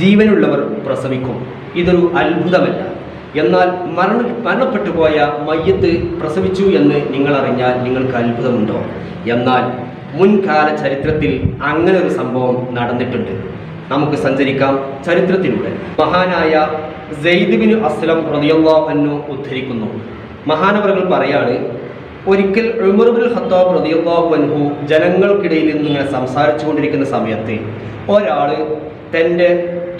ജീവനുള്ളവർ പ്രസവിക്കും. ഇതൊരു അത്ഭുതമല്ല. എന്നാൽ മരണപ്പെട്ടു പോയ മയ്യത്ത് പ്രസവിച്ചു എന്ന് നിങ്ങൾ അറിഞ്ഞാൽ നിങ്ങൾക്ക് അത്ഭുതമുണ്ടോ? എന്നാൽ മുൻകാല ചരിത്രത്തിൽ അങ്ങനെ ഒരു സംഭവം നടന്നിട്ടുണ്ട്. നമുക്ക് സഞ്ചരിക്കാം ചരിത്രത്തിലൂടെ. മഹാനായ സെയ്ദ് ബിൻ അസ്ലം റളിയല്ലാഹു അൻഹു ഉദ്ധരിക്കുന്നു. മഹാനവറുകൾ പറയാണ്, ഒരിക്കൽ ഉമർ ഇബ്നുൽ ഖത്താബ് റളിയല്ലാഹു അൻഹു ജനങ്ങൾക്കിടയിൽ നിന്നിങ്ങനെ സംസാരിച്ചു കൊണ്ടിരിക്കുന്ന സമയത്ത് ഒരാൾ തൻ്റെ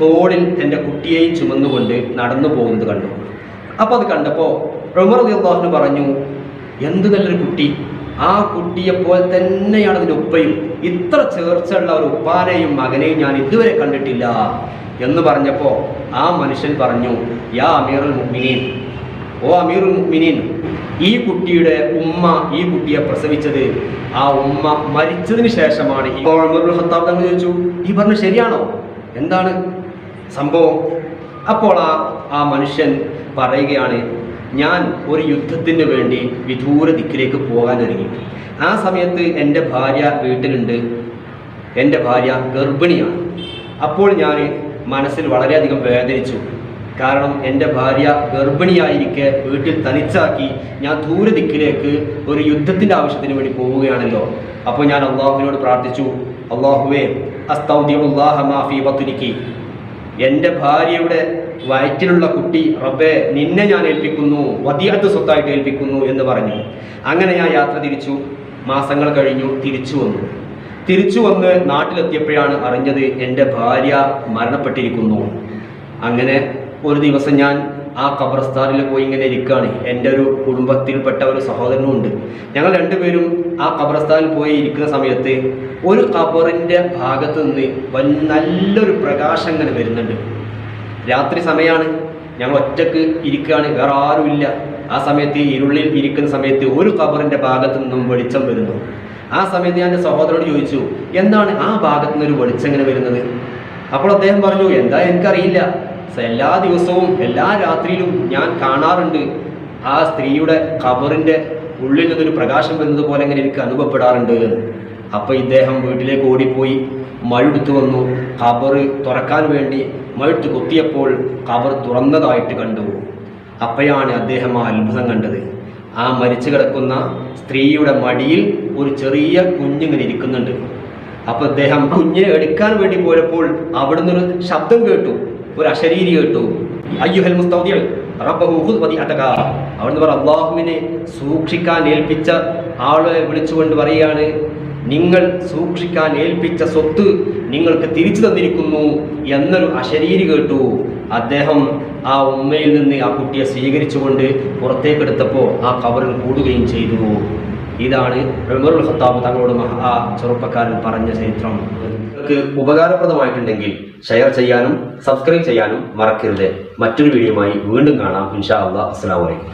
തോളിൽ തൻ്റെ കുട്ടിയെയും ചുമന്നുകൊണ്ട് നടന്നു പോകുന്നത് കണ്ടു. അപ്പോൾ അത് കണ്ടപ്പോൾ ഉമർ റളിയല്ലാഹു അൻഹു പറഞ്ഞു, എന്ത് നല്ലൊരു കുട്ടി, ആ കുട്ടിയെപ്പോലെ തന്നെയാണ് അതിൻ്റെ ഉപ്പയും. ഇത്ര ചേർച്ചയുള്ള ഒരു ഉപ്പാനെയും മകനെയും ഞാൻ ഇതുവരെ കണ്ടിട്ടില്ല എന്ന് പറഞ്ഞപ്പോൾ ആ മനുഷ്യൻ പറഞ്ഞു, യാ അമീറുൽ മുഅ്മിനീൻ, ഓ അമീറുൽ മുഅ്മിനീൻ, ഈ കുട്ടിയുടെ ഉമ്മ ഈ കുട്ടിയെ പ്രസവിച്ചത് ആ ഉമ്മ മരിച്ചതിന് ശേഷമാണ്. ഇപ്പോൾ ഉമർ ഇബ്നുൽ ഖത്താബ് തങ്ങൾ ചോദിച്ചു, ഈ പറഞ്ഞത് ശരിയാണോ? എന്താണ് സംഭവം? അപ്പോൾ ആ മനുഷ്യൻ പറയുകയാണ്, ഞാൻ ഒരു യുദ്ധത്തിന് വേണ്ടി വിദൂര ദിക്കിലേക്ക് പോകാൻ ഒരുങ്ങി. ആ സമയത്ത് എൻ്റെ ഭാര്യ വീട്ടിലുണ്ട്, എൻ്റെ ഭാര്യ ഗർഭിണിയാണ്. അപ്പോൾ ഞാൻ മനസ്സിൽ വളരെയധികം വേദനിച്ചു. കാരണം എൻ്റെ ഭാര്യ ഗർഭിണിയായിരിക്കെ വീട്ടിൽ തനിച്ചാക്കി ഞാൻ ദൂര ദിക്കിലേക്ക് ഒരു യുദ്ധത്തിൻ്റെ ആവശ്യത്തിന് വേണ്ടി പോവുകയാണല്ലോ. അപ്പോൾ ഞാൻ അള്ളാഹുവിനോട് പ്രാർത്ഥിച്ചു, അള്ളാഹുവേ അസ്തൗദിഉല്ലാഹ മാ ഫീ ബത്നികി, എൻ്റെ ഭാര്യയുടെ വയറ്റിലുള്ള കുട്ടി റബ്ബേ നിന്നെ ഞാൻ ഏൽപ്പിക്കുന്നു, വദിയത്ത് സ്വത്തായിട്ട് ഏൽപ്പിക്കുന്നു എന്ന് പറഞ്ഞു. അങ്ങനെ ഞാൻ യാത്ര തിരിച്ചു. മാസങ്ങൾ കഴിഞ്ഞു, തിരിച്ചു വന്ന് നാട്ടിലെത്തിയപ്പോഴാണ് അറിഞ്ഞത് എൻ്റെ ഭാര്യ മരണപ്പെട്ടിരിക്കുന്നു. അങ്ങനെ ഒരു ദിവസം ഞാൻ ആ ഖബർസ്ഥാനിൽ പോയി ഇങ്ങനെ ഇരിക്കുകയാണ്. എൻ്റെ ഒരു കുടുംബത്തിൽപ്പെട്ട ഒരു സഹോദരനും ഉണ്ട്. ഞങ്ങൾ രണ്ടുപേരും ആ ഖബർസ്ഥാനിൽ പോയി ഇരിക്കുന്ന സമയത്ത് ഒരു ഖബറിൻ്റെ ഭാഗത്ത് നിന്ന് നല്ലൊരു പ്രകാശം ഇങ്ങനെ വരുന്നുണ്ട്. രാത്രി സമയമാണ്, ഞങ്ങൾ ഒറ്റക്ക് ഇരിക്കുകയാണ്, വേറെ ആരുമില്ല. ആ സമയത്ത് ഇരുളിൽ ഇരിക്കുന്ന സമയത്ത് ഒരു ഖബറിൻ്റെ ഭാഗത്തു നിന്നും വെളിച്ചം വരുന്നു. ആ സമയത്ത് ഞാൻ എൻ്റെ സഹോദരനോട് ചോദിച്ചു, എന്താണ് ആ ഭാഗത്തു നിന്നൊരു വെളിച്ചം ഇങ്ങനെ വരുന്നത്? അപ്പോൾ അദ്ദേഹം പറഞ്ഞു, എന്താ എനിക്കറിയില്ല, എല്ലാ ദിവസവും എല്ലാ രാത്രിയിലും ഞാൻ കാണാറുണ്ട്, ആ സ്ത്രീയുടെ ഖബറിൻ്റെ ഉള്ളിൽ നിന്നൊരു പ്രകാശം വരുന്നത് പോലെ ഇങ്ങനെ എനിക്ക് അനുഭവപ്പെടാറുണ്ട്. അപ്പോൾ ഇദ്ദേഹം വീട്ടിലേക്ക് ഓടിപ്പോയി മഴുടുത്തു വന്നു. ഖബർ തുറക്കാൻ വേണ്ടി മഴുത്ത് കുത്തിയപ്പോൾ ഖബർ തുറന്നതായിട്ട് കണ്ടു. അപ്പോഴാണ് അദ്ദേഹം ആ അത്ഭുതം കണ്ടത്. ആ മരിച്ചു കിടക്കുന്ന സ്ത്രീയുടെ മടിയിൽ ഒരു ചെറിയ കുഞ്ഞിങ്ങനെ ഇരിക്കുന്നുണ്ട്. അപ്പോൾ അദ്ദേഹം കുഞ്ഞിനെ എടുക്കാൻ വേണ്ടി പോയപ്പോൾ അവിടുന്ന് ഒരു ശബ്ദം കേട്ടു, ഒരു അശരീരി കേട്ടു, അയ്യുഹൽ മുസ്തൗദിഉ റബ്ബഹു ഖുദ് വദിഅതക. അവിടുന്ന് പറ അള്ളാഹുവിനെ സൂക്ഷിക്കാൻ ഏൽപ്പിച്ച ആളെ വിളിച്ചുകൊണ്ട് പറയുകയാണ്, നിങ്ങൾ സൂക്ഷിക്കാൻ ഏൽപ്പിച്ച സ്വത്ത് നിങ്ങൾക്ക് തിരിച്ചു തന്നിരിക്കുന്നു എന്നൊരു അശരീരി കേട്ടു. അദ്ദേഹം ആ ഉമ്മയിൽ നിന്ന് ആ കുട്ടിയെ സ്വീകരിച്ചുകൊണ്ട് പുറത്തേക്കെടുത്തപ്പോൾ ആ ഖബറിൽ കൂടുകയും ചെയ്തു. ഇതാണ് ഉമറുൽ ഖത്താബ് തങ്ങളോട് ആ ചെറുപ്പക്കാരൻ പറഞ്ഞ ചരിത്രം. നിങ്ങൾക്ക് ഉപകാരപ്രദമായിട്ടുണ്ടെങ്കിൽ ഷെയർ ചെയ്യാനും സബ്സ്ക്രൈബ് ചെയ്യാനും മറക്കരുത്. മറ്റൊരു വീഡിയോയുമായി വീണ്ടും കാണാം ഇൻഷാ അല്ലാഹ്. അസ്സലാമു അലൈക്കും.